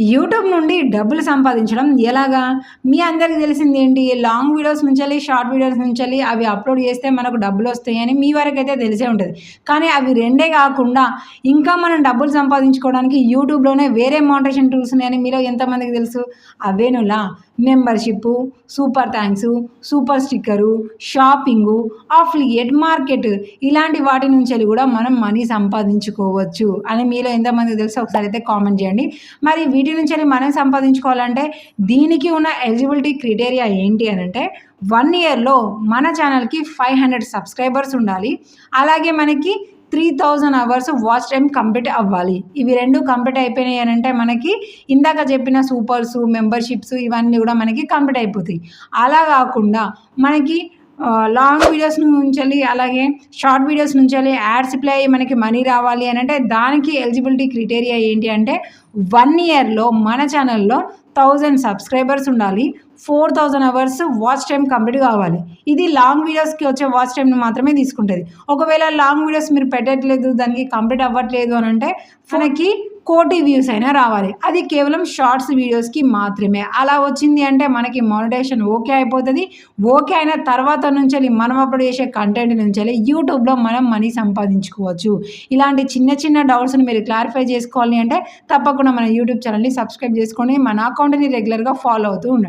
YouTube నుండి డబ్బులు సంపాదించడం ఎలాగా? మీ అందరికి తెలిసిందేంటి? లాంగ్ వీడియోస్ నుంచెల్లి, షార్ట్ వీడియోస్ నుంచెల్లి అవి అప్‌లోడ్ చేస్తే మనకు డబ్బులొస్తాయని మీ వరకైతే తెలిసే ఉంటది. కానీ అవి రెండే గాకుండా ఇంకా మనం డబ్బులు సంపాదించుకోవడానికి యూట్యూబ్‌లోనే వేరే మోనిటైజేషన్ టూల్స్ ఉన్నాయని మీలో ఎంతమందికి తెలుసు? అవేనులా membership, super thanks, super sticker, shopping, affiliate market ఇలాంటి వాటి నుంచెల్లి గూడా మనం మనీ సంపాదించుకోవచ్చు అని మీలో ఎంతమందికి తెలుసో ఒకసారైతే కామెంట్ జేయండి. మరి వీటి నుంచెల్లి మనం సంపాదించుకోవాలంటే దీనికి ఉన్న ఎలిజిబిలిటీ క్రైటీరియా ఏంటి అనంటే 1 ఇయర్‌లో మన ఛానల్‌కి 500 సబ్స్క్రైబర్స్ ఉండాలి. అలాగే మనకి 3000 అవర్స్ వాచ్ టైమ్ కంప్లీట్ అవ్వాలి. ఇవి 2 కంప్లీట్ అయిపోయినాయి అనంటే మనకి ఇందాక చెప్పిన సూపర్సు, మెంబర్‌షిప్స్ ఇవన్నీ గూడా మనకి కంప్లీట్ అయిపోతాయి. అలా గాకుండా మనకి లాంగ్ వీడియోస్ నుంచెల్లి అలాగే షార్ట్ వీడియోస్ నుంచెల్లి యాడ్స్ ప్లే అయ్యి మనకి మనీ రావాలి అనంటే దానికి ఎలిజిబిలిటీ క్రైటీరియా ఏంటి అంటే 1 ఇయర్‌లో మన ఛానల్‌లో 1000 సబ్స్క్రైబర్స్ ఉండాలి. 4000 అవర్స్ వాచ్ టైమ్ కంప్లీట్ కావాలి. ఇది లాంగ్ వీడియోస్‌కి వచ్చే వాచ్ టైమ్‌ని మాత్రమే తీసుకుంటది. ఒకవేళ లాంగ్ వీడియోస్ మీరు పెట్టట్లేదు, దానికి కంప్లీట్ అవ్వట్లేదు అనంటే మనకి 1,00,00,000 వ్యూస్ అయినా రావాలి. అది కేవలం షార్ట్స్ వీడియోస్‌కి మాత్రమే. అలా వచ్చింది అంటే మనకి మానిటైజేషన్ ఓకే అయిపోతది. ఓకే అయిన తర్వాత నుంచెల్లి మనం అప్‌లోడ్ చేసే కంటెంట్ నుంచెల్లి యూట్యూబ్‌లో మనం మనీ సంపాదించుకోవచ్చు. ఇలాంటి చిన్న చిన్న డౌట్స్‌ని మీరు క్లారిఫై చేసుకోవాలి అంటే తప్పకుండా మన యూట్యూబ్ ఛానల్‌ని సబ్స్క్రైబ్ చేసుకొని మన అకౌంట్‌ని రెగ్యులర్‌గా ఫాలో అవుతూ ఉండండి.